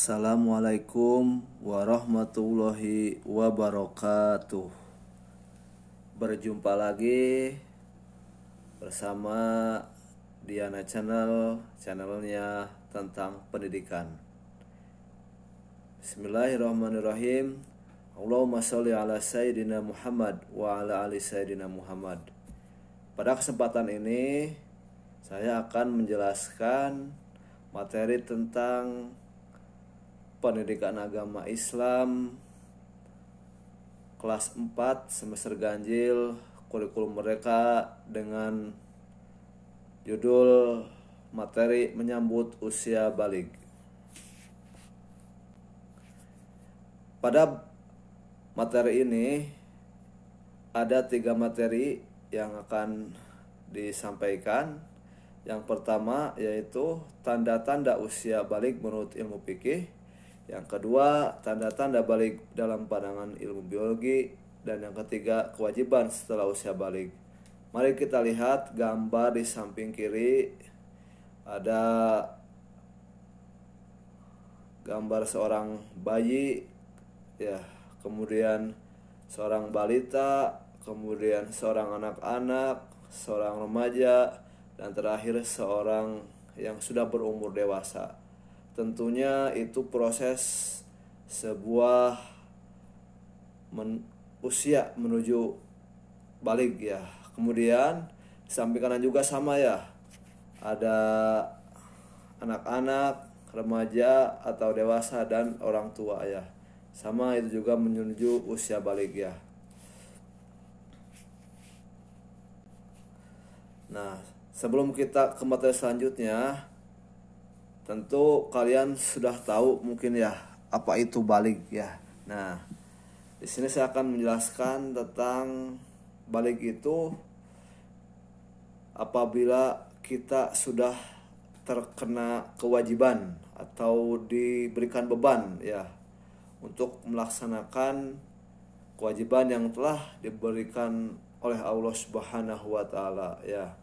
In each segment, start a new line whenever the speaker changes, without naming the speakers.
Assalamualaikum warahmatullahi wabarakatuh. Berjumpa lagi bersama Diana channelnya tentang pendidikan. Bismillahirrahmanirrahim. Allahumma sholli ala sayyidina Muhammad wa ala ali sayyidina Muhammad. Pada kesempatan ini saya akan menjelaskan materi tentang pendidikan agama Islam kelas 4 semester ganjil, kurikulum mereka dengan judul materi menyambut usia baligh. Pada materi ini ada 3 materi yang akan disampaikan. Yang pertama yaitu tanda-tanda usia baligh menurut ilmu fikih. Yang kedua, tanda-tanda baligh dalam pandangan ilmu biologi. Dan yang ketiga, kewajiban setelah usia baligh. Mari kita lihat gambar di samping kiri. Ada gambar seorang bayi, ya, kemudian seorang balita, kemudian seorang anak-anak, seorang remaja, dan terakhir seorang yang sudah berumur dewasa. Tentunya itu proses sebuah usia menuju baligh ya. Kemudian di samping kanan juga sama ya. Ada anak-anak, remaja atau dewasa dan orang tua ya. Sama itu juga menuju usia baligh ya. Nah, sebelum kita ke materi selanjutnya, tentu kalian sudah tahu mungkin ya apa itu baligh ya. Nah, di sini saya akan menjelaskan tentang baligh itu apabila kita sudah terkena kewajiban atau diberikan beban ya untuk melaksanakan kewajiban yang telah diberikan oleh Allah Subhanahu wa taala ya.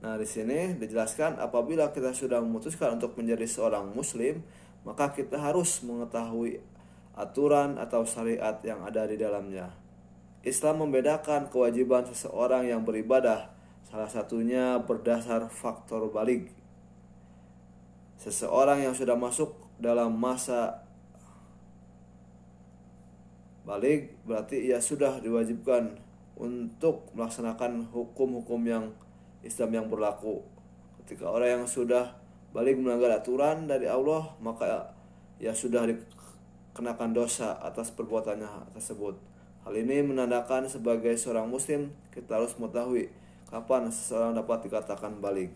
Nah, di sini dijelaskan apabila kita sudah memutuskan untuk menjadi seorang muslim, maka kita harus mengetahui aturan atau syariat yang ada di dalamnya. Islam membedakan kewajiban seseorang yang beribadah, salah satunya berdasar faktor baligh. Seseorang yang sudah masuk dalam masa baligh berarti ia sudah diwajibkan untuk melaksanakan hukum-hukum yang Islam yang berlaku. Ketika orang yang sudah baligh melanggar aturan dari Allah, maka ia sudah dikenakan dosa atas perbuatannya tersebut. Hal ini menandakan sebagai seorang muslim kita harus mengetahui kapan seseorang dapat dikatakan baligh.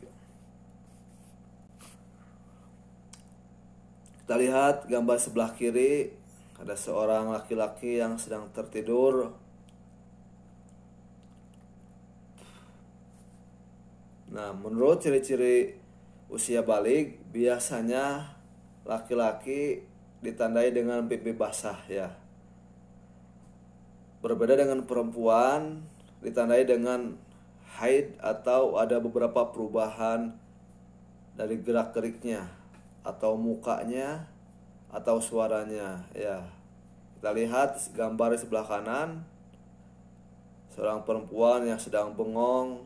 Kita lihat gambar sebelah kiri, ada seorang laki-laki yang sedang tertidur. Nah, menurut ciri-ciri usia baligh, biasanya laki-laki ditandai dengan pipi basah ya. Berbeda dengan perempuan, ditandai dengan haid atau ada beberapa perubahan dari gerak-geriknya atau mukanya atau suaranya ya. Kita lihat gambar di sebelah kanan, seorang perempuan yang sedang bengong,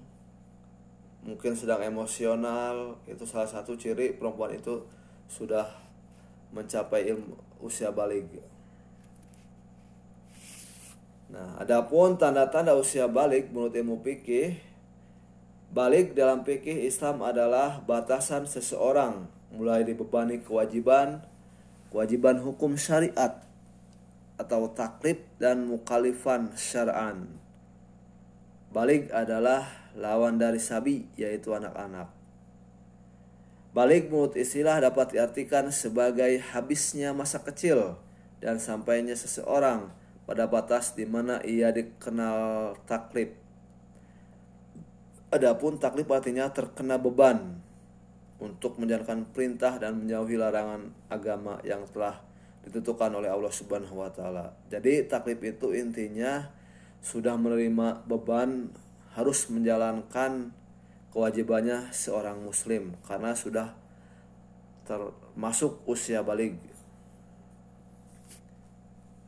mungkin sedang emosional. Itu salah satu ciri perempuan itu sudah mencapai usia baligh. Nah, adapun tanda-tanda usia baligh menurut ilmu fikih, baligh dalam fikih Islam adalah batasan seseorang mulai dibebani kewajiban hukum syariat atau taklif dan mukalifan syar'an. Baligh adalah lawan dari sabi, yaitu anak-anak. Baligh menurut istilah dapat diartikan sebagai habisnya masa kecil dan sampainya seseorang pada batas di mana ia dikenal taklif. Adapun taklif artinya terkena beban untuk menjalankan perintah dan menjauhi larangan agama yang telah ditentukan oleh Allah Subhanahu wa taala. Jadi taklif itu intinya sudah menerima beban harus menjalankan kewajibannya seorang muslim karena sudah termasuk usia baligh.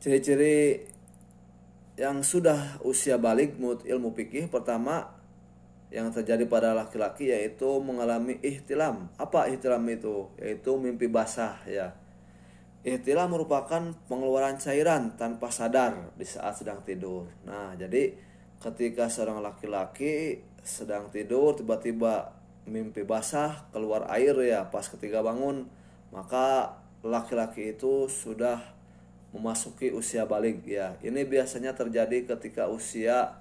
Ciri-ciri yang sudah usia balik menurut ilmu fikih, pertama yang terjadi pada laki-laki yaitu mengalami ihtilam. Apa ihtilam itu? Yaitu mimpi basah ya. Ihtilam merupakan pengeluaran cairan tanpa sadar di saat sedang tidur. Nah, jadi ketika seorang laki-laki sedang tidur tiba-tiba mimpi basah, keluar air ya pas ketika bangun, maka laki-laki itu sudah memasuki usia balik ya. Ini biasanya terjadi ketika usia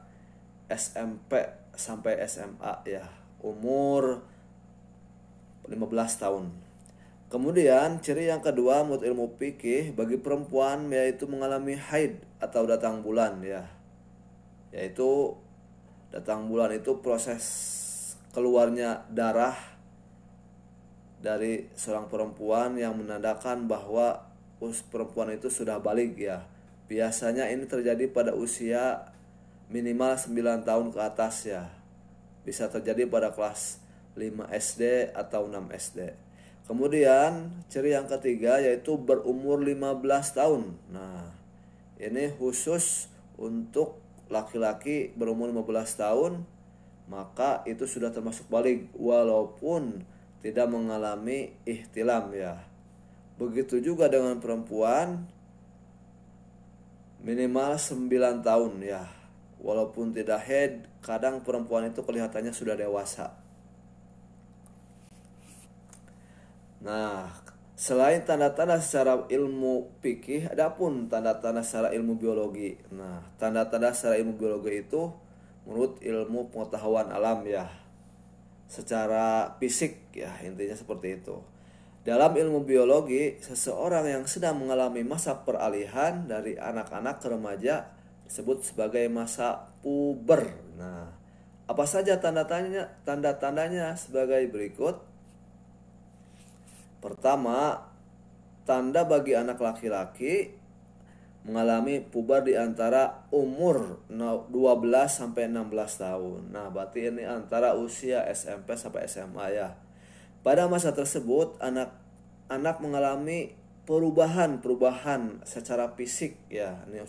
SMP sampai SMA ya, umur 15 tahun. Kemudian ciri yang kedua menurut ilmu fikih bagi perempuan yaitu mengalami haid atau datang bulan ya. Yaitu datang bulan itu proses keluarnya darah dari seorang perempuan yang menandakan bahwa perempuan itu sudah balik ya. Biasanya ini terjadi pada usia minimal 9 tahun ke atas ya. Bisa terjadi pada kelas 5 SD atau 6 SD. Kemudian ciri yang ketiga yaitu berumur 15 tahun. Nah, ini khusus untuk laki-laki berumur 15 tahun, maka itu sudah termasuk balik walaupun tidak mengalami ihtilam ya. Begitu juga dengan perempuan minimal 9 tahun ya. Walaupun tidak haid, kadang perempuan itu kelihatannya sudah dewasa. Nah, selain tanda-tanda secara ilmu fikih, ada pun tanda-tanda secara ilmu biologi. Nah, tanda-tanda secara ilmu biologi itu menurut ilmu pengetahuan alam ya, secara fisik ya, intinya seperti itu. Dalam ilmu biologi, seseorang yang sedang mengalami masa peralihan dari anak-anak ke remaja disebut sebagai masa puber. Nah, apa saja tanda-tandanya sebagai berikut. Pertama, tanda bagi anak laki-laki mengalami puber di antara umur 12 sampai 16 tahun. Nah, berarti ini antara usia SMP sampai SMA ya. Pada masa tersebut anak mengalami perubahan secara fisik ya. Ini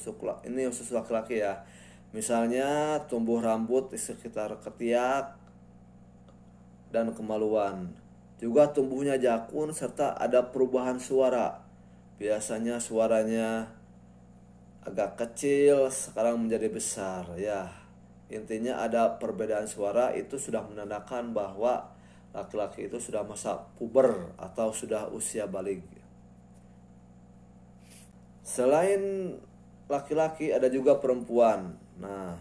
khusus laki-laki ya. Misalnya tumbuh rambut di sekitar ketiak dan kemaluan. Juga tumbuhnya jakun serta ada perubahan suara. Biasanya suaranya agak kecil, sekarang menjadi besar ya. Intinya ada perbedaan suara, itu sudah menandakan bahwa laki-laki itu sudah masa puber atau sudah usia balik. Selain laki-laki ada juga perempuan. Nah,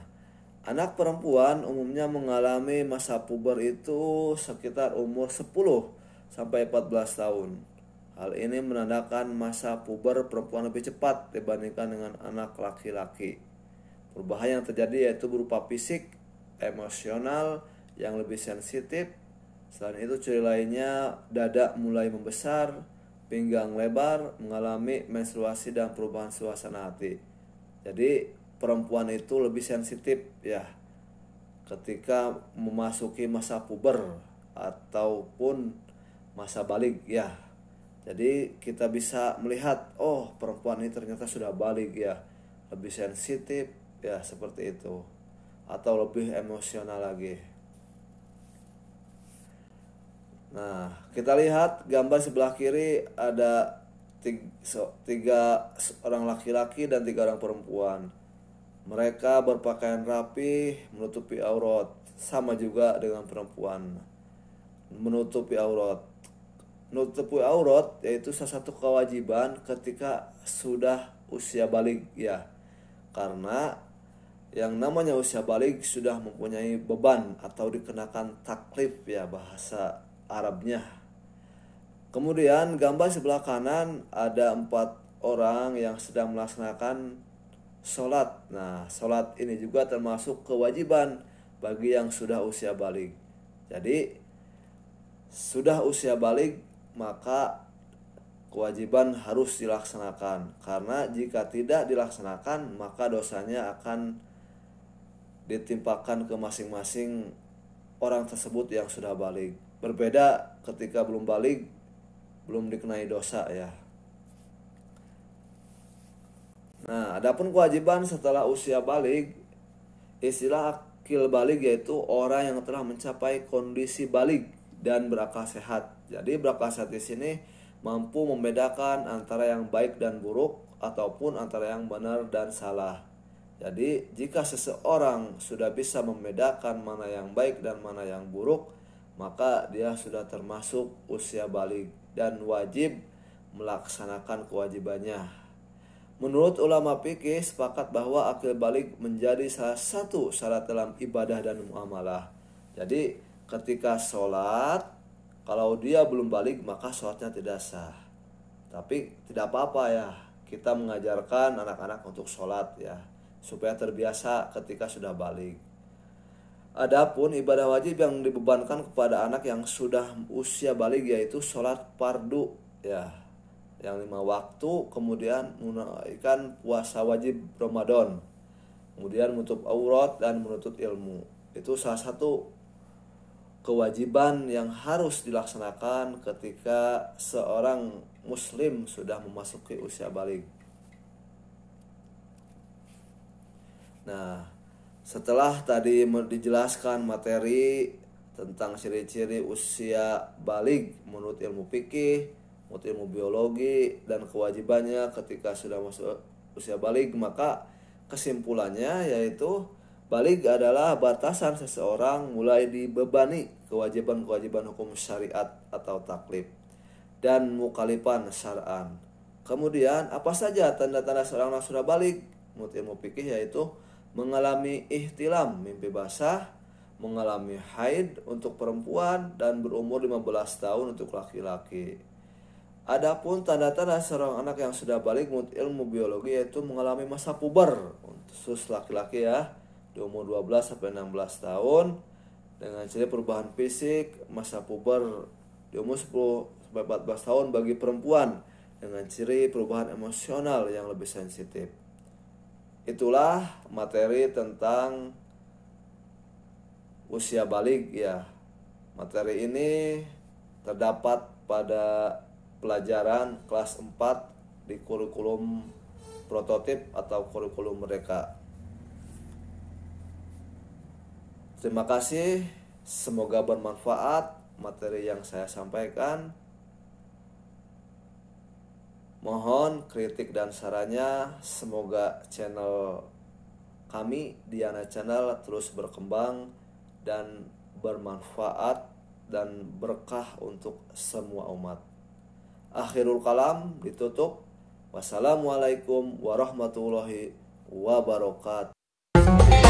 anak perempuan umumnya mengalami masa puber itu sekitar umur 10 sampai 14 tahun. Hal ini menandakan masa puber perempuan lebih cepat dibandingkan dengan anak laki-laki. Perubahan yang terjadi yaitu berupa fisik, emosional yang lebih sensitif. Selain itu ciri lainnya dada mulai membesar, pinggang lebar, mengalami menstruasi dan perubahan suasana hati. Jadi perempuan itu lebih sensitif ya ketika memasuki masa puber ataupun masa balik ya. Jadi kita bisa melihat, oh perempuan ini ternyata sudah balik ya, lebih sensitif ya seperti itu, atau lebih emosional lagi. Nah, kita lihat gambar sebelah kiri ada tiga orang laki-laki dan 3 orang perempuan. Mereka berpakaian rapi, menutupi aurat, sama juga dengan perempuan. Menutupi aurat yaitu salah satu kewajiban ketika sudah usia balik ya. Karena yang namanya usia balik sudah mempunyai beban atau dikenakan taklif ya bahasa Arabnya. Kemudian gambar sebelah kanan ada 4 orang yang sedang melaksanakan sholat. Nah, sholat ini juga termasuk kewajiban bagi yang sudah usia balik. Jadi sudah usia balik maka kewajiban harus dilaksanakan, karena jika tidak dilaksanakan maka dosanya akan ditimpakan ke masing-masing orang tersebut yang sudah balik. Berbeda ketika belum balik, belum dikenai dosa ya. Nah, adapun kewajiban setelah usia balik, istilah akil balik yaitu orang yang telah mencapai kondisi balik dan berakal sehat. Jadi berakal sehat di sini mampu membedakan antara yang baik dan buruk ataupun antara yang benar dan salah. Jadi jika seseorang sudah bisa membedakan mana yang baik dan mana yang buruk, maka dia sudah termasuk usia balik dan wajib melaksanakan kewajibannya. Menurut ulama fikih sepakat bahwa akil balik menjadi salah satu syarat dalam ibadah dan muamalah. Jadi ketika sholat, kalau dia belum balik maka sholatnya tidak sah. Tapi tidak apa-apa ya, kita mengajarkan anak-anak untuk sholat ya, supaya terbiasa ketika sudah balik. Adapun ibadah wajib yang dibebankan kepada anak yang sudah usia balik yaitu sholat fardu ya, yang 5 waktu, kemudian menunaikan puasa wajib Ramadan, kemudian menutup aurat dan menuntut ilmu. Itu salah satu kewajiban yang harus dilaksanakan ketika seorang muslim sudah memasuki usia balik. Nah, setelah tadi dijelaskan materi tentang ciri-ciri usia balik menurut ilmu fikih, menurut ilmu biologi dan kewajibannya ketika sudah masuk usia balik, maka kesimpulannya yaitu balik adalah batasan seseorang mulai dibebani kewajiban-kewajiban hukum syariat atau taklif dan mukalifan syar'an. Kemudian apa saja tanda-tanda seorang yang sudah balik menurut ilmu fikih yaitu mengalami ihtilam, mimpi basah, mengalami haid untuk perempuan dan berumur 15 tahun untuk laki-laki. Adapun tanda-tanda seorang anak yang sudah balik menurut ilmu biologi yaitu mengalami masa puber khusus laki-laki ya, di umur 12 sampai 16 tahun dengan ciri perubahan fisik. Masa puber di umur 10 sampai 14 tahun bagi perempuan dengan ciri perubahan emosional yang lebih sensitif. Itulah materi tentang usia balik ya. Materi ini terdapat pada pelajaran kelas 4 di kurikulum prototip atau kurikulum mereka. Terima kasih, semoga bermanfaat materi yang saya sampaikan. Mohon kritik dan sarannya, semoga channel kami Diana Channel terus berkembang dan bermanfaat dan berkah untuk semua umat. Akhirul kalam ditutup. Wassalamualaikum warahmatullahi wabarakatuh.